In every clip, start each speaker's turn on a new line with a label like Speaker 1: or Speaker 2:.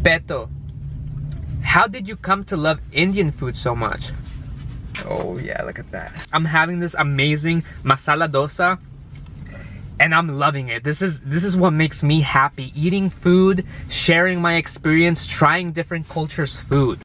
Speaker 1: Beto, how did you come to love Indian food so much? Oh yeah, look at that. I'm having this amazing masala dosa and I'm loving it. This is what makes me happy. Eating food, sharing my experience, trying different cultures' food.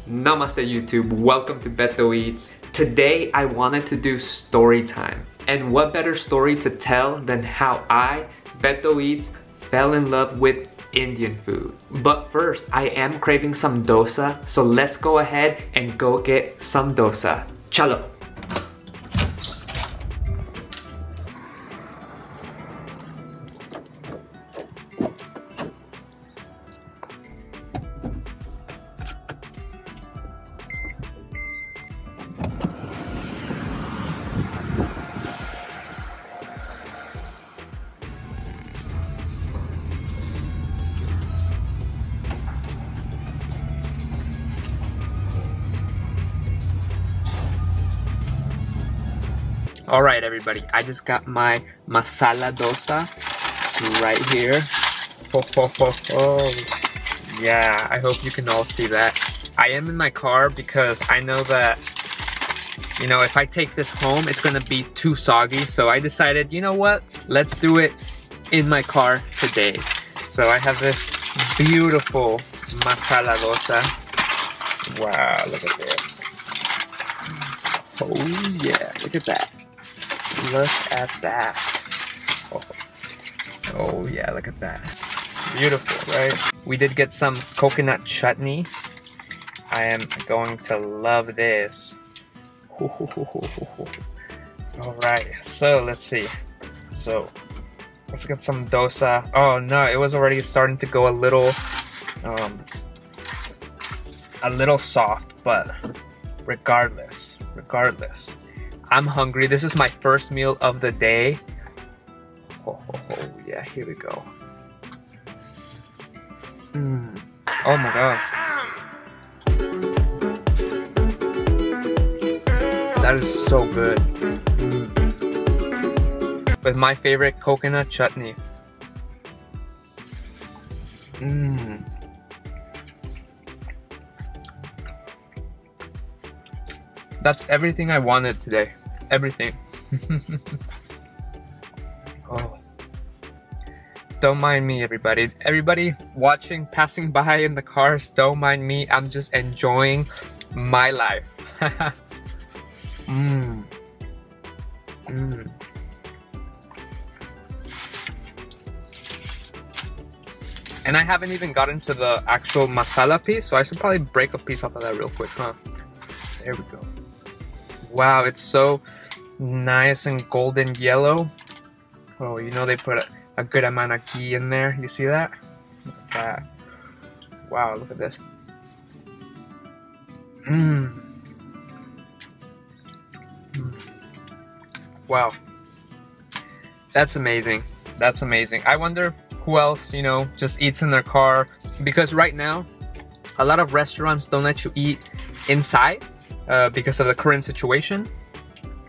Speaker 1: Namaste YouTube, welcome to BetoEats. Today I wanted to do story time. And what better story to tell than how I, BetoEats, fell in love with Indian food. But first, I am craving some dosa, so let's go ahead and go get some dosa. Chalo! Alright everybody, I just got my masala dosa right here. Ho, ho, ho, ho. Yeah, I hope you can all see that. I am in my car because I know that, you know, if I take this home, it's gonna be too soggy. So I decided, you know what? Let's do it in my car today. So I have this beautiful masala dosa. Wow, look at this. Oh yeah, look at that. Look at that. Oh yeah, look at that. Beautiful, right? We did get some coconut chutney. I am going to love this. Alright, so let's see. So let's get some dosa. Oh no, it was already starting to go a little soft, but regardless, I'm hungry. This is my first meal of the day. Oh yeah, here we go. Oh my god. That is so good. With my favorite coconut chutney. That's everything I wanted today. Everything. Oh. Don't mind me, everybody. Everybody watching, passing by in the cars, don't mind me. I'm just enjoying my life. And I haven't even gotten to the actual masala piece, so I should probably break a piece off of that real quick, huh? There we go. Wow, it's so nice and golden yellow. Oh, you know they put a good amount of ghee in there. You see that? Look at that. Wow, look at this. Wow. That's amazing. That's amazing. I wonder who else, you know, just eats in their car. Because right now, a lot of restaurants don't let you eat inside. Because of the current situation.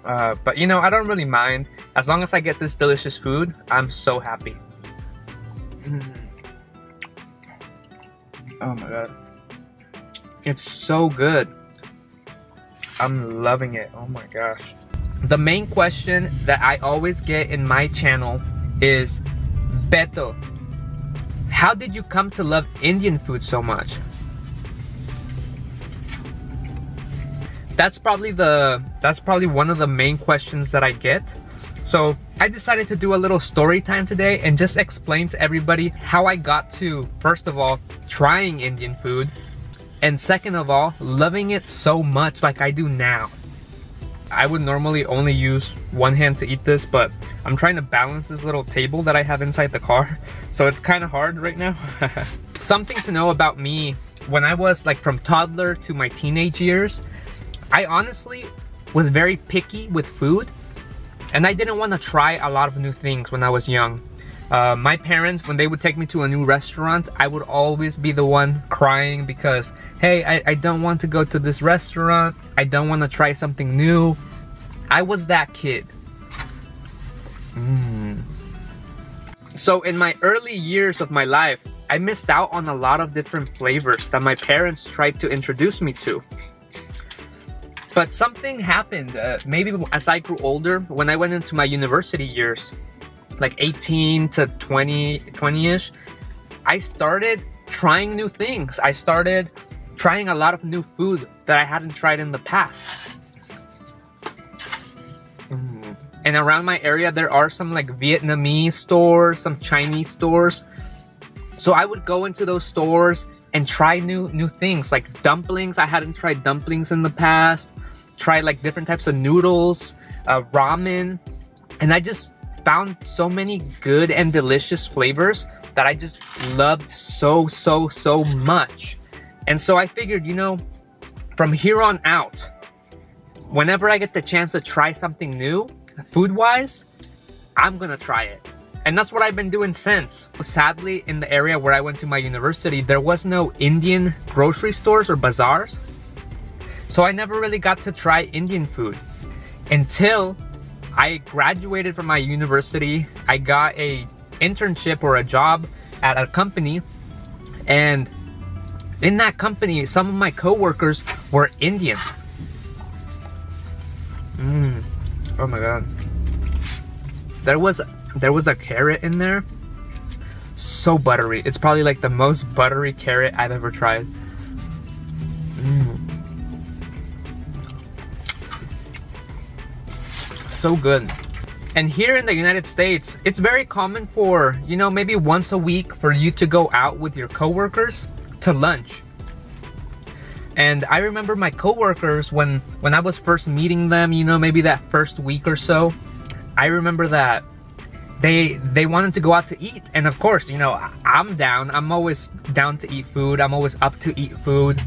Speaker 1: But you know, I don't really mind. As long as I get this delicious food, I'm so happy. Oh my god. It's so good. I'm loving it. Oh my gosh. The main question that I always get in my channel is, Beto, how did you come to love Indian food so much? That's probably one of the main questions that I get. So I decided to do a little story time today and just explain to everybody how I got to, first of all, trying Indian food, and second of all, loving it so much like I do now. I would normally only use one hand to eat this, but I'm trying to balance this little table that I have inside the car, so it's kind of hard right now. Something to know about me, when I was like from toddler to my teenage years, I honestly was very picky with food, and I didn't want to try a lot of new things when I was young. My parents, when they would take me to a new restaurant, I would always be the one crying because, hey, I don't want to go to this restaurant. I don't want to try something new. I was that kid. So in my early years of my life, I missed out on a lot of different flavors that my parents tried to introduce me to. But something happened, maybe as I grew older, when I went into my university years, like 18 to 20-ish, I started trying new things. I started trying a lot of new food that I hadn't tried in the past. And around my area, there are some like Vietnamese stores, some Chinese stores. So I would go into those stores and try new things, like dumplings. I hadn't tried dumplings in the past. Try like different types of noodles, ramen. And I just found so many good and delicious flavors that I just loved so much. And so I figured, you know, from here on out, whenever I get the chance to try something new, food-wise, I'm gonna try it. And that's what I've been doing since. Sadly, in the area where I went to my university, there was no Indian grocery stores or bazaars. So I never really got to try Indian food until I graduated from my university. I got a internship or a job at a company, and in that company, some of my coworkers were Indian. Oh my god. There was a carrot in there. So buttery. It's probably like the most buttery carrot I've ever tried. So good. And here in the United States, it's very common for, you know, maybe once a week for you to go out with your coworkers to lunch. And I remember my coworkers when I was first meeting them, you know, maybe that first week or so, I remember that they wanted to go out to eat. And of course, you know, I'm down. I'm always down to eat food. I'm always up to eat food.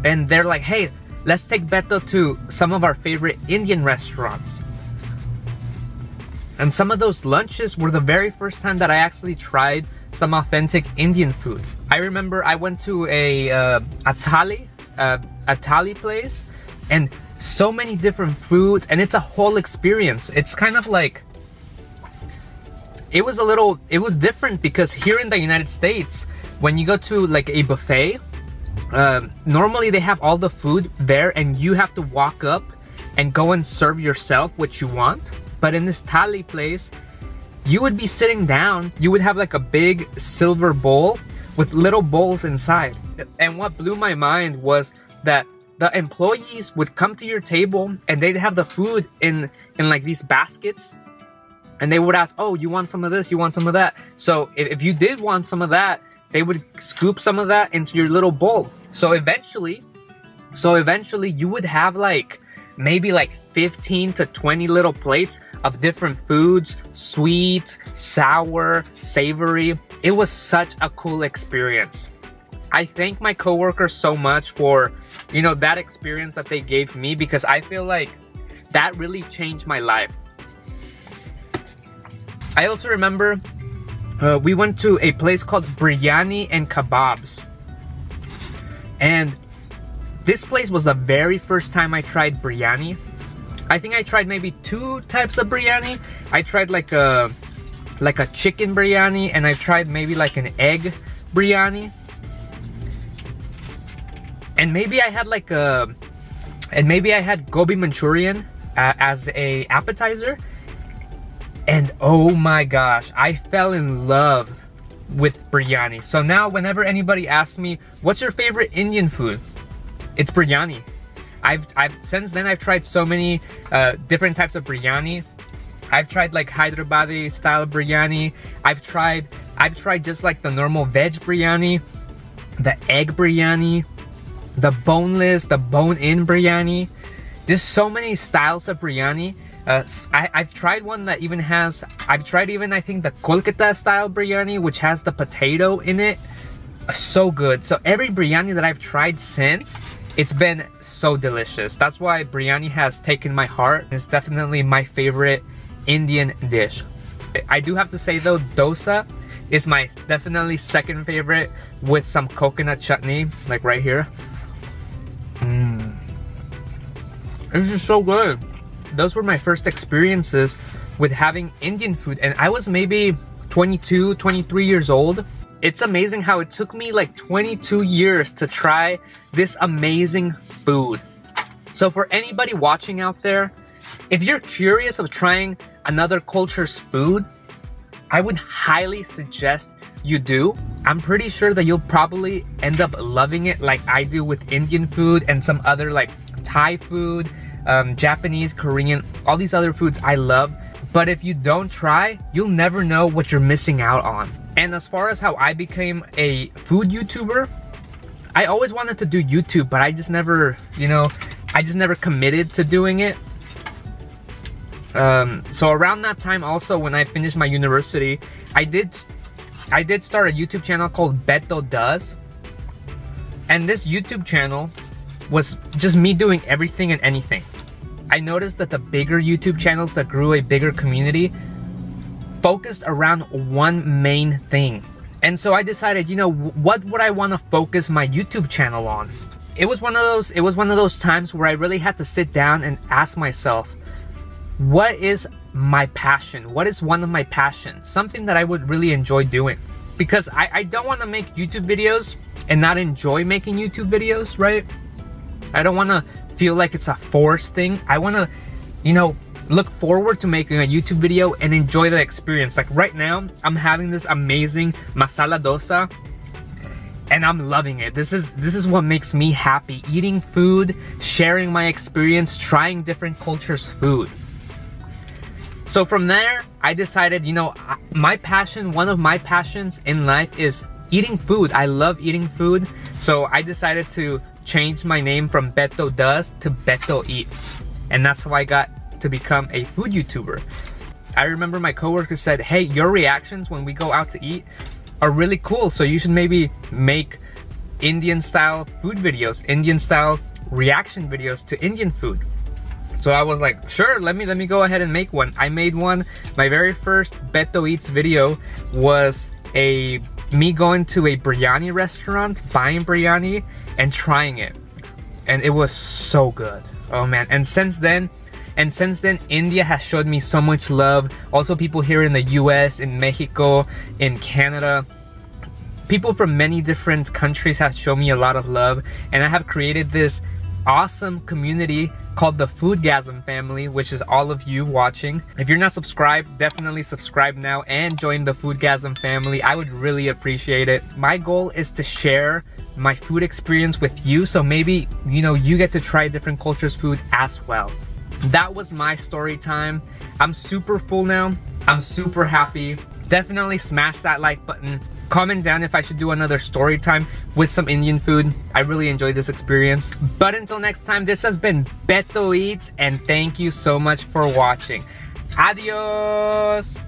Speaker 1: And they're like, hey, let's take Beto to some of our favorite Indian restaurants. And some of those lunches were the very first time that I actually tried some authentic Indian food. I remember I went to a thali place, and so many different foods, and it's a whole experience. It's kind of like, it was different because here in the United States, when you go to like a buffet, normally they have all the food there and you have to walk up and go and serve yourself what you want. But in this thali place, you would be sitting down, you would have like a big silver bowl with little bowls inside. And what blew my mind was that the employees would come to your table and they'd have the food in like these baskets. And they would ask, oh, you want some of this? You want some of that? So if you did want some of that, they would scoop some of that into your little bowl. So eventually you would have like, maybe like 15 to 20 little plates of different foods, sweet, sour, savory. It was such a cool experience. I thank my coworkers so much for, you know, that experience that they gave me, because I feel like that really changed my life. I also remember we went to a place called Biryani and Kebabs. And this place was the very first time I tried biryani. I think I tried maybe 2 types of biryani. I tried like a chicken biryani, and I tried maybe like an egg biryani. And maybe I had like maybe I had gobi Manchurian as a appetizer. And oh my gosh, I fell in love with biryani. So now whenever anybody asks me, what's your favorite Indian food? It's biryani. Since then I've tried so many different types of biryani. I've tried like Hyderabadi style biryani. I've tried just like the normal veg biryani, the egg biryani, the boneless, the bone-in biryani. There's so many styles of biryani. I've tried one that even has, I think the Kolkata style biryani, which has the potato in it. So good. So every biryani that I've tried since, it's been so delicious. That's why biryani has taken my heart. It's definitely my favorite Indian dish. I do have to say though, dosa is my definitely second favorite with some coconut chutney, like right here. This is so good. Those were my first experiences with having Indian food, and I was maybe 22, 23 years old. It's amazing how it took me like 22 years to try this amazing food. So for anybody watching out there, if you're curious of trying another culture's food, I would highly suggest you do. I'm pretty sure that you'll probably end up loving it like I do with Indian food and some other like Thai food, Japanese, Korean, all these other foods I love. But if you don't try, you'll never know what you're missing out on. And as far as how I became a food YouTuber, I always wanted to do YouTube, but I just never, you know, I just never committed to doing it. So around that time also, when I finished my university, I did start a YouTube channel called BetoEats. And this YouTube channel was just me doing everything and anything. I noticed that the bigger YouTube channels that grew a bigger community focused around one main thing. And so I decided, you know, what would I want to focus my YouTube channel on? It was one of those times where I really had to sit down and ask myself, what is my passion? What is one of my passions? Something that I would really enjoy doing. Because I don't want to make YouTube videos and not enjoy making YouTube videos, right? I don't want to feel like it's a forced thing. I want to, you know, look forward to making a YouTube video and enjoy the experience. Like right now, I'm having this amazing Masala Dosa and I'm loving it. This is what makes me happy. Eating food, sharing my experience, trying different cultures' food. So from there, I decided, you know, my passion, one of my passions in life is eating food. I love eating food. So I decided to change my name from BetoEats to BetoEats. And that's how I got to become a food YouTuber. I remember my coworker said, hey, your reactions when we go out to eat are really cool. So you should maybe make Indian style food videos, Indian style reaction videos to Indian food. So I was like, sure, let me go ahead and make one. I made one. My very first BetoEats video was me going to a biryani restaurant, buying biryani and trying it. And it was so good. Oh man. And since then, India has showed me so much love. Also people here in the US, in Mexico, in Canada. People from many different countries have shown me a lot of love. And I have created this awesome community called the Foodgasm family, which is all of you watching. If you're not subscribed, definitely subscribe now and join the Foodgasm family. I would really appreciate it. My goal is to share my food experience with you, so maybe, you know, you get to try different cultures' food as well. That was my story time. I'm super full now. I'm super happy. Definitely smash that like button. Comment down if I should do another story time with some Indian food. I really enjoyed this experience. But until next time, this has been BetoEats, and thank you so much for watching. Adios!